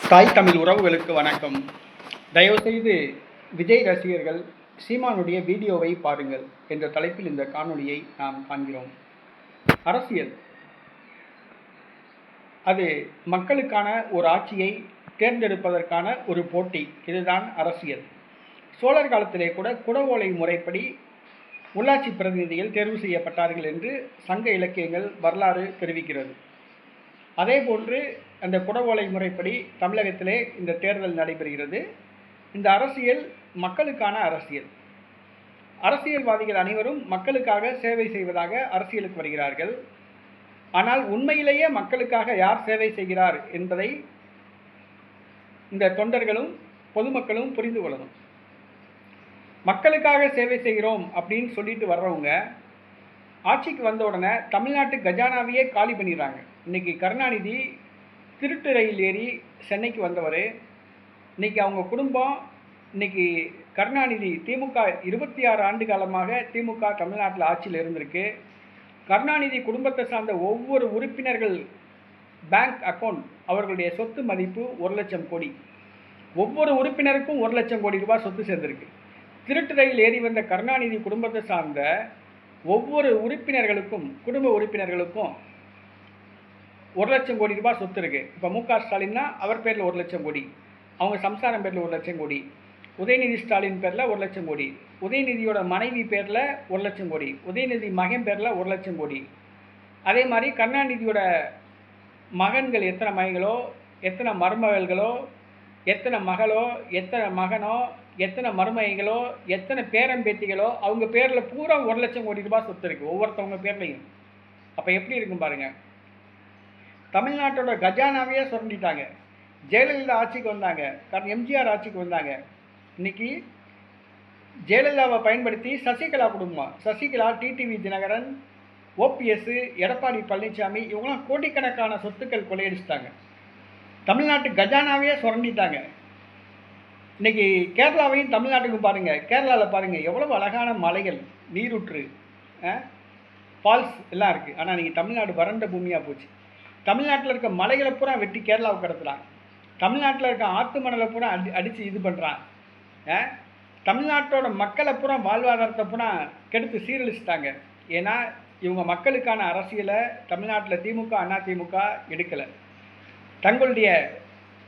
தாய் தமிழ் உறவுகளுக்கு வணக்கம். தயவுசெய்து விஜய் ரசிகர்கள் சீமானுடைய வீடியோவை பாருங்கள் என்ற தலைப்பில் இந்த காணொளியை நாம் காண்கிறோம். அரசியல் அது மக்களுக்கான ஒரு ஆட்சியை தேர்ந்தெடுப்பதற்கான ஒரு போட்டி. இதுதான் அரசியல். சோழர் காலத்திலே கூட குடவோலை முறைப்படி உள்ளாட்சி பிரதிநிதிகள் தேர்வு செய்யப்பட்டார்கள் என்று சங்க இலக்கியங்கள் வரலாறு தெரிவிக்கிறது. அதேபோன்று அந்த குடவோலை முறைப்படி தமிழகத்திலே இந்த தேர்தல் நடைபெறுகிறது. இந்த அரசியல் மக்களுக்கான அரசியல். அரசியல்வாதிகள் அனைவரும் மக்களுக்காக சேவை செய்வதாக அரசியலுக்கு வருகிறார்கள். ஆனால் உண்மையிலேயே மக்களுக்காக யார் சேவை செய்கிறார் என்பதை இந்த தொண்டர்களும் பொதுமக்களும் புரிந்து கொள்ளணும். மக்களுக்காக சேவை செய்கிறோம் அப்படின்னு சொல்லிட்டு வர்றவங்க ஆட்சிக்கு வந்த உடனே தமிழ்நாட்டு கஜானாவையே காலி பண்ணிடுறாங்க. இன்றைக்கி கருணாநிதி திருட்டு ரயில் ஏறி சென்னைக்கு வந்தவர். இன்றைக்கி அவங்க குடும்பம் இன்றைக்கி கருணாநிதி திமுக 26 ஆண்டு காலமாக திமுக தமிழ்நாட்டில் ஆட்சியில் இருந்திருக்கு. கருணாநிதி குடும்பத்தை சார்ந்த ஒவ்வொரு உறுப்பினர்கள் பேங்க் அக்கௌண்ட் அவர்களுடைய சொத்து மதிப்பு 1 லட்சம் கோடி. ஒவ்வொரு உறுப்பினருக்கும் 1 லட்சம் கோடி ரூபாய் சொத்து சேர்ந்திருக்கு. திருட்டு ரயில் ஏறி வந்த கருணாநிதி குடும்பத்தை சார்ந்த ஒவ்வொரு உறுப்பினர்களுக்கும் குடும்ப உறுப்பினர்களுக்கும் 1 லட்சம் கோடி ரூபாய் சொத்து இருக்குது. இப்போ மு.க. ஸ்டாலின்னா அவர் பேரில் 1 லட்சம் கோடி, அவங்க சம்சாரம் பேரில் 1 லட்சம் கோடி, உதயநிதி ஸ்டாலின் பேரில் 1 லட்சம் கோடி, உதயநிதியோட மனைவி பேரில் 1 லட்சம் கோடி, உதயநிதி மகன் பேரில் 1 லட்சம் கோடி. அதே மாதிரி கருணாநிதியோட மகன்கள் எத்தனை மகன்களோ, எத்தனை மருமகள்களோ, எத்தனை மகளோ, எத்தனை மகனோ, எத்தனை மருமகளோ, எத்தனை பேரம்பேத்திகளோ அவங்க பேரில் பூரா 1 லட்சம் கோடி ரூபாய் சொத்து இருக்குது ஒவ்வொருத்தவங்க பேர்லையும். அப்போ எப்படி இருக்கும் பாருங்கள். தமிழ்நாட்டோட கஜானாவையே சுரண்டிட்டாங்க. ஜெயலலிதா ஆட்சிக்கு வந்தாங்க, எம்ஜிஆர் ஆட்சிக்கு வந்தாங்க. இன்றைக்கி ஜெயலலிதாவை பயன்படுத்தி சசிகலா குடும்பம், சசிகலா, டிடிவி தினகரன், ஓபிஎஸ், எடப்பாடி பழனிசாமி இவங்களாம் கோடிக்கணக்கான சொத்துக்கள் கொள்ளையடிச்சிட்டாங்க. தமிழ்நாட்டு கஜானாவையே சுரண்டிட்டாங்க. இன்றைக்கி கேரளாவையும் தமிழ்நாட்டுக்கும் பாருங்கள். கேரளாவில் பாருங்கள் எவ்வளவு அழகான மலைகள், நீரூற்று, ஃபால்ஸ் எல்லாம் இருக்குது. ஆனால் இன்றைக்கி தமிழ்நாடு வறண்ட பூமியாக போச்சு. தமிழ்நாட்டில் இருக்க மலைகளை பூரா வெட்டி கேரளாவுக்கு கடத்துகிறாங்க. தமிழ்நாட்டில் இருக்க ஆற்று மணலை பூரா அடித்து இது பண்ணுறாங்க. தமிழ்நாட்டோட மக்களை பூரா வாழ்வாதாரத்தை பூரா கெடுத்து சீரழிச்சிட்டாங்க. ஏன்னா இவங்க மக்களுக்கான அரசியலை தமிழ்நாட்டில் திமுக அதிமுக எடுக்கலை. தங்களுடைய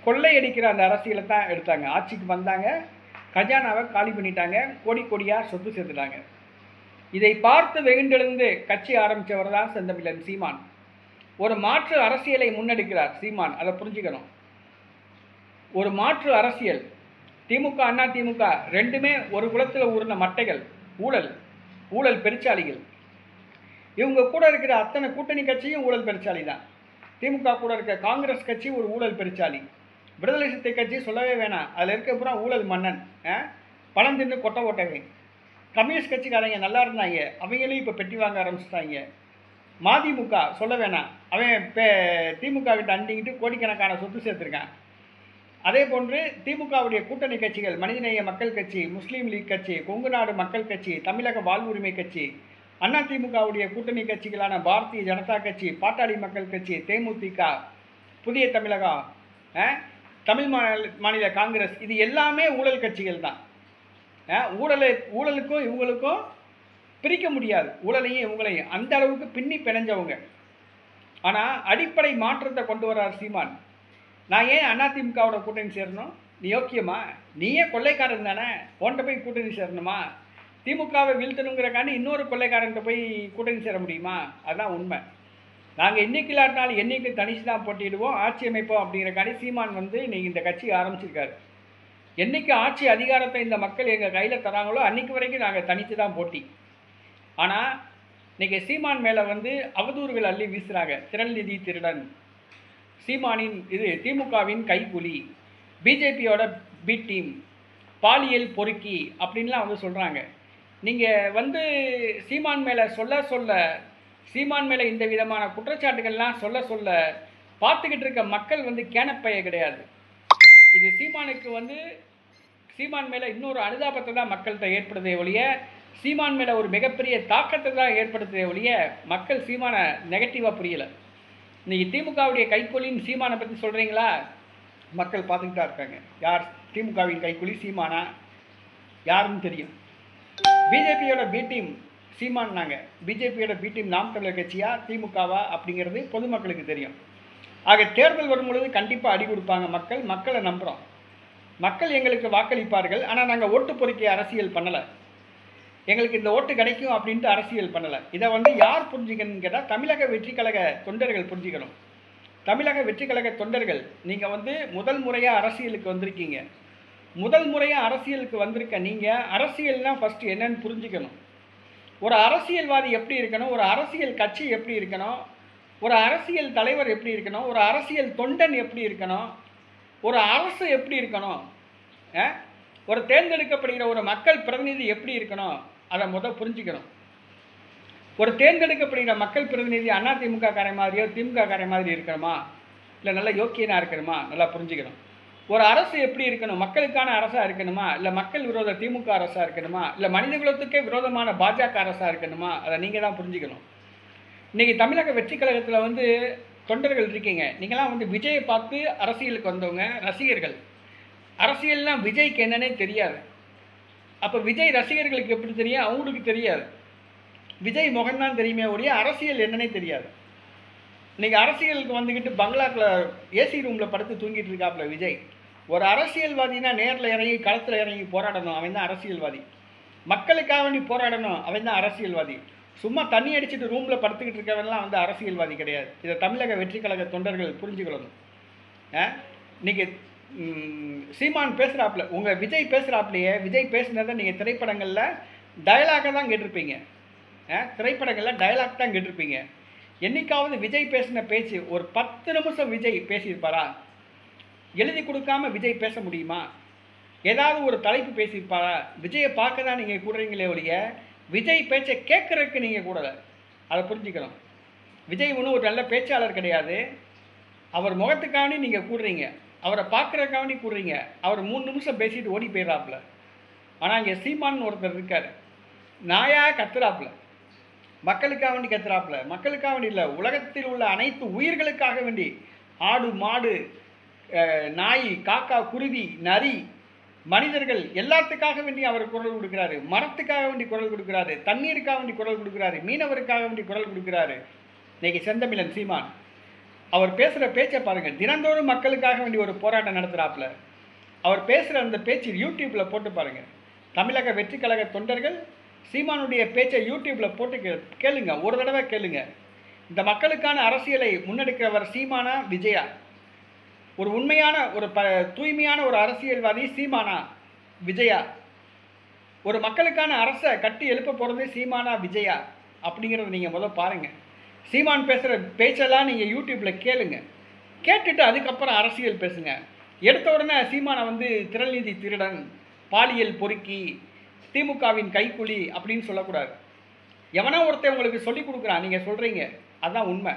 கொள்ளையடிக்கிற அந்த அரசியலை தான் எடுத்தாங்க. ஆட்சிக்கு வந்தாங்க, கஜானாவை காலி பண்ணிட்டாங்க, கோடி கோடியாக சொத்து சேர்த்துட்டாங்க. இதை பார்த்து வெகுண்டெழுந்து கட்சி ஆரம்பித்தவர் தான் செந்தமிழன் சீமான். ஒரு மாற்று அரசியலை முன்னெடுக்கிறார் சீமான். அதை புரிஞ்சுக்கணும். ஒரு மாற்று அரசியல். திமுக அதிமுக ரெண்டுமே ஒரு குளத்தில் ஊறின மட்டைகள், ஊழல் பெருச்சாளிகள். இவங்க கூட இருக்கிற அத்தனை கூட்டணி கட்சியும் ஊழல் பெருச்சாளி தான். திமுக கூட இருக்க காங்கிரஸ் கட்சி ஒரு ஊழல் பெருச்சாளி. விடுதலை சிறுத்தை கட்சி சொல்லவே வேணாம், அதில் இருக்க பூரா ஊழல் மன்னன், பணம் தின்னு கொட்டை ஓட்டவை. கம்யூனிஸ்ட் கட்சிக்காரங்க நல்லா இருந்தாங்க, அவங்களையும் இப்போ பெட்டி வாங்க ஆரம்பிச்சிட்டாங்க. மதிமுக சொல்ல வேணாம், அவன் திமுக கிட்ட அண்டிக்கிட்டு கோடிக்கணக்கான சொத்து சேர்த்துருக்கான். அதே போன்று திமுகவுடைய கூட்டணி கட்சிகள் மனிதநேய மக்கள் கட்சி, முஸ்லீம் லீக் கட்சி, கொங்கு நாடு மக்கள் கட்சி, தமிழக வாழ்வுரிமை கட்சி, அதிமுகவுடைய கூட்டணி கட்சிகளான பாரதிய ஜனதா கட்சி, பாட்டாளி மக்கள் கட்சி, தேமுதிக, புதிய தமிழகம், தமிழ் மாநில காங்கிரஸ், இது எல்லாமே ஊழல் கட்சிகள் தான். ஊழலுக்கும் இவங்களுக்கும் பிரிக்க முடியாது. ஊழலையும் இவங்களையும் அந்த அளவுக்கு பின்னி பிணைஞ்சவங்க. ஆனால் அடிப்படை மாற்றத்தை கொண்டு வர்றார் சீமான். நான் ஏன் அதிமுகவோட கூட்டணி சேரணும்? நீ யோக்கியமா? நீயே கொள்ளைக்காரன் தானே, உன்கிட்ட போய் கூட்டணி சேரணுமா? திமுகவை வீழ்த்தணுங்கிறக்காண்டி இன்னொரு கொள்ளைக்காரன்கிட்ட போய் கூட்டணி சேர முடியுமா? அதுதான் உண்மை. நாங்கள் என்றைக்கு இல்லாட்டினாலும் என்றைக்கு தனிச்சு தான் போட்டிடுவோம், ஆட்சி அமைப்போம் அப்படிங்கிறக்காண்டி சீமான் இன்றைக்கி இந்த கட்சி ஆரம்பிச்சிருக்காரு. என்றைக்கு ஆட்சி அதிகாரத்தை இந்த மக்கள் எங்கள் கையில் தராங்களோ அன்றைக்கு வரைக்கும் நாங்கள் தனித்து தான் போட்டி. ஆனால் இன்றைக்கி சீமான் மேலே அவதூறுகள் அள்ளி வீசுகிறாங்க. திரள் நிதி திருடன், சீமானின் இது திமுகவின் கைப்புலி, பிஜேபியோட பி டீம், பாலியல் பொறுக்கி அப்படின்லாம் சொல்கிறாங்க. நீங்கள் சீமான் மேலே சொல்ல சீமான் மேலே இந்த விதமான குற்றச்சாட்டுகள்லாம் சொல்ல பார்த்துக்கிட்டு இருக்க மக்கள் கேனப்பைய கிடையாது. இது சீமானுக்கு சீமான் மேலே இன்னொரு அனுதாபத்தை தான் மக்கள்கிட்ட ஏற்படுதே ஒழிய, சீமான் மேலே ஒரு மிகப்பெரிய தாக்கத்தை தான் ஏற்படுத்துதே ஒழிய, மக்கள் சீமானை நெகட்டிவாக புரியலை. இன்றைக்கி திமுகவுடைய கைக்கூலின்னு சீமானை பற்றி சொல்கிறீங்களா? மக்கள் பார்த்துக்கிட்டு தான் இருக்காங்க. யார் திமுகவின் கைக்குலி சீமானா யாருன்னு தெரியும். பிஜேபியோட பி டீம் சீமான்னாங்க. பிஜேபியோட பி டீம் நாம் தமிழர் கட்சியா திமுகவா அப்படிங்கிறது பொதுமக்களுக்கு தெரியும். ஆக தேர்தல் வரும்பொழுது கண்டிப்பாக அடி கொடுப்பாங்க மக்கள். மக்களை நம்புகிறோம். மக்கள் எங்களுக்கு வாக்களிப்பார்கள். ஆனால் நாங்கள் ஓட்டு பொறுக்கி அரசியல் பண்ணலை. எங்களுக்கு இந்த ஓட்டு கிடைக்கும் அப்படின்ட்டு அரசியல் பண்ணலை. இதை யார் புரிஞ்சுக்கணும்னு கேட்டால் தமிழக வெற்றி கழக தொண்டர்கள் புரிஞ்சுக்கணும். தமிழக வெற்றி கழக தொண்டர்கள் நீங்கள் முதல் முறையாக அரசியலுக்கு வந்திருக்கீங்க. முதல் முறையாக அரசியலுக்கு வந்திருக்க நீங்கள் அரசியல்னால் ஃபஸ்ட்டு என்னன்னு புரிஞ்சுக்கணும். ஒரு அரசியல்வாதி எப்படி இருக்கணும், ஒரு அரசியல் கட்சி எப்படி இருக்கணும், ஒரு அரசியல் தலைவர் எப்படி இருக்கணும், ஒரு அரசியல் தொண்டன் எப்படி இருக்கணும், ஒரு அரசு எப்படி இருக்கணும், ஒரு தேர்ந்தெடுக்கப்படுகிற ஒரு மக்கள் பிரதிநிதி எப்படி இருக்கணும், அதை புரிஞ்சுக்கணும். ஒரு தேர்ந்தெடுக்கப்படுகிற மக்கள் பிரதிநிதி அதிமுக காரை மாதிரியோ திமுக காரை மாதிரி இருக்கணுமா, இல்லை நல்ல யோக்கியனாக இருக்கணுமா, நல்லா புரிஞ்சுக்கணும். ஒரு அரசு எப்படி இருக்கணும், மக்களுக்கான அரசாக இருக்கணுமா, இல்லை மக்கள் விரோத திமுக அரசாக இருக்கணுமா, இல்லை மனித குலத்துக்கே விரோதமான பாஜக அரசாக இருக்கணுமா, அதை நீங்கள் தான் புரிஞ்சுக்கணும். இன்றைக்கி தமிழக வெற்றி கழகத்தில் தொண்டர்கள் இருக்கீங்க. நீங்களாம் விஜயை பார்த்து அரசியலுக்கு வந்தவங்க ரசிகர்கள். அரசியல்னால் விஜய்க்கு என்னன்னே தெரியாது. அப்போ விஜய் ரசிகர்களுக்கு எப்படி தெரியும், அவங்களுக்கு தெரியாது. விஜய் முகம்தான் தெரியுமே ஒழிய அரசியல் என்னன்னே தெரியாது. இன்றைக்கி அரசியலுக்கு வந்துக்கிட்டு பங்களாக்கில் ஏசி ரூமில் படுத்து தூங்கிட்டு இருக்காப்புல விஜய். ஒரு அரசியல்வாதினா நேரில் இறங்கி களத்தில் இறங்கி போராடணும், அவன் தான் அரசியல்வாதி. மக்களுக்காக வேண்டி போராடணும், அவன் தான் அரசியல்வாதி. சும்மா தண்ணி அடிச்சுட்டு ரூமில் படுத்துக்கிட்டு இருக்கவன்லாம் அரசியல்வாதி கிடையாது. இதை தமிழக வெற்றி கழக தொண்டர்கள் புரிஞ்சுக்கணும். இன்றைக்கி சீமான் பேசுகிறாப்புல, உங்கள் விஜய் பேசுகிறாப்புலையே, விஜய் பேசுனதை நீங்கள் திரைப்படங்களில் டயலாக தான் கேட்டிருப்பீங்க. திரைப்படங்களில் டயலாக் தான் கேட்டிருப்பீங்க. என்னைக்காவது விஜய் பேசின பேச்சு ஒரு 10 நிமிஷம் விஜய் பேசியிருப்பாரா? எழுதி கொடுக்காம விஜய் பேச முடியுமா? ஏதாவது ஒரு தலைப்பு பேசியிருப்பாரா? விஜயை பார்க்க தான் நீங்கள் கூடுறீங்களே ஒழிய விஜய் பேச்சை கேட்குறதுக்கு நீங்கள் கூடலை. அதை புரிஞ்சுக்கணும். விஜய் ஒன்றும் ஒரு நல்ல பேச்சாளர் கிடையாது. அவர் முகத்துக்காண்டி நீங்கள் கூடுறீங்க, அவரை பார்க்குறதுக்காண்டி கூடுறீங்க. அவர் 3 நிமிஷம் பேசிட்டு ஓடி போயிடறாப்புல. ஆனால் இங்கே சீமான்னு ஒருத்தர் இருக்கார், நாயாக கத்துறாப்புல, மக்களுக்காக வேண்டி கத்துறாப்புல. மக்களுக்காக வேண்டி இல்லை, உலகத்தில் உள்ள அனைத்து உயிர்களுக்காக வேண்டி, ஆடு மாடு நாய் காக்கா குருவி நரி மனிதர்கள் எல்லாத்துக்காக வேண்டி அவர் குரல் கொடுக்குறாரு. மரத்துக்காக வேண்டி குரல் கொடுக்குறாரு, தண்ணீருக்காக வேண்டி குரல் கொடுக்குறாரு, மீனவருக்காக வேண்டி குரல் கொடுக்குறாரு. இன்னைக்கு செந்தமிழன் சீமான் அவர் பேசுகிற பேச்சை பாருங்கள். தினந்தோறும் மக்களுக்காக வேண்டி ஒரு போராட்டம் நடத்துகிறாப்புல. அவர் பேசுகிற அந்த பேச்சு யூடியூப்பில் போட்டு பாருங்கள். தமிழக வெற்றி கழக தொண்டர்கள் சீமானுடைய பேச்சை யூடியூப்பில் போட்டு கேளுங்க, ஒரு தடவை கேளுங்க. இந்த மக்களுக்கான அரசியலை முன்னெடுக்கிறவர் சீமானா விஜயா? ஒரு உண்மையான ஒரு தூய்மையான ஒரு அரசியல்வாதி சீமானா விஜயா? ஒரு மக்களுக்கான அரசை கட்டி எழுப்ப போகிறது சீமானா விஜயா அப்படிங்கிறத நீங்கள் பாருங்கள். சீமான் பேசுகிற பேச்செல்லாம் நீங்கள் யூடியூப்பில் கேளுங்க. கேட்டுட்டு அதுக்கப்புறம் அரசியல் பேசுங்க. எடுத்த உடனே சீமானை திரள்நிதி திருடன், பாலியல் பொறுக்கி, திமுகவின் கைக்குலி அப்படின்னு சொல்லக்கூடாது. எவனோ ஒருத்தன் உங்களுக்கு சொல்லிக் கொடுக்குறான், நீங்கள் சொல்கிறீங்க, அதுதான் உண்மை.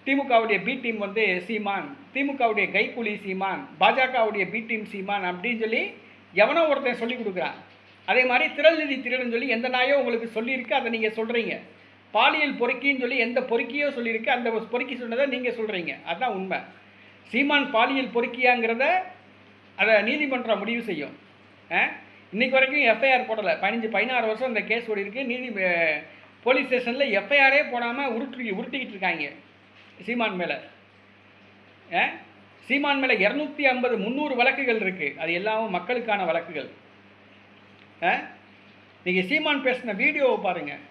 திமுகவுடைய பி டீம் சீமான், திமுகவுடைய கைக்குலி சீமான், பாஜகவுடைய பி டீம் சீமான் அப்படின்னு சொல்லி எவனோ ஒருத்தன் சொல்லிக் கொடுக்குறான். அதே மாதிரி திரள்நிதி திருடன் சொல்லி எந்த நாயோ உங்களுக்கு சொல்லியிருக்கு, அதை நீங்கள் சொல்கிறீங்க. பாலியல் பொறுக்கின்னு சொல்லி எந்த பொறுக்கியோ சொல்லியிருக்கு, அந்த பொறுக்கி சொன்னதை நீங்கள் சொல்கிறீங்க, அதுதான் உண்மை. சீமான் பாலியல் பொறுக்கியாங்கிறத அதை நீதிமன்றம் முடிவு செய்யும். இன்றைக்கு வரைக்கும் எஃப்ஐஆர் போடலை. 15-16 வருஷம் இந்த கேஸ் ஓடி இருக்குது. போலீஸ் ஸ்டேஷனில் எஃப்ஐஆரே போடாமல் உருட்டிக்கிட்டு இருக்காங்க சீமான் மேலே. சீமான் மேலே 250-300 வழக்குகள் இருக்குது. அது எல்லாமும் மக்களுக்கான வழக்குகள். நீங்கள் சீமான் பேசின வீடியோவை பாருங்கள்.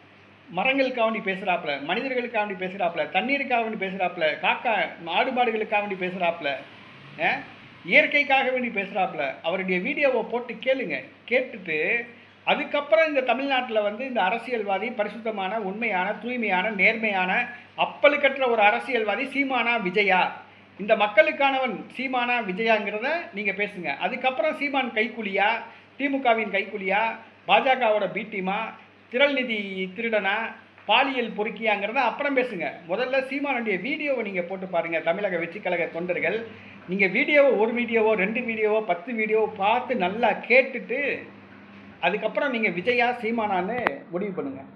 மரங்களுக்காக வேண்டி பேசுகிறாப்புல, மனிதர்களுக்காக வேண்டி பேசுகிறாப்புல, தண்ணீருக்காக வேண்டி பேசுகிறாப்புல, காக்கா ஆடு மாடுகளுக்காக வேண்டி பேசுகிறாப்புல, இயற்கைக்காக வேண்டி பேசுகிறாப்புல. அவருடைய வீடியோவை போட்டு கேளுங்க. கேட்டுட்டு அதுக்கப்புறம் இந்த தமிழ்நாட்டில் இந்த அரசியல்வாதி பரிசுத்தமான, உண்மையான, தூய்மையான, நேர்மையான, அப்பலுக்கற்ற ஒரு அரசியல்வாதி சீமானா விஜயா, இந்த மக்களுக்கானவன் சீமானா விஜயாங்கிறத நீங்கள் பேசுங்க. அதுக்கப்புறம் சீமான் கைக்குலியா, திமுகவின் கைக்குலியா, பாஜகவோட பி டீமா, திரள்நிதி திருடனா, பாலியல் பொறுக்கியாங்கிறத அப்புறம் பேசுங்க. முதல்ல சீமானுடைய வீடியோவை நீங்கள் போட்டு பாருங்கள். தமிழக வெற்றி கழக தொண்டர்கள், நீங்கள் வீடியோவை 1 வீடியோவோ 2 வீடியோவோ 10 வீடியோவோ பார்த்து நல்லா கேட்டுட்டு அதுக்கப்புறம் நீங்கள் விஜயா சீமானான்னு முடிவு பண்ணுங்கள்.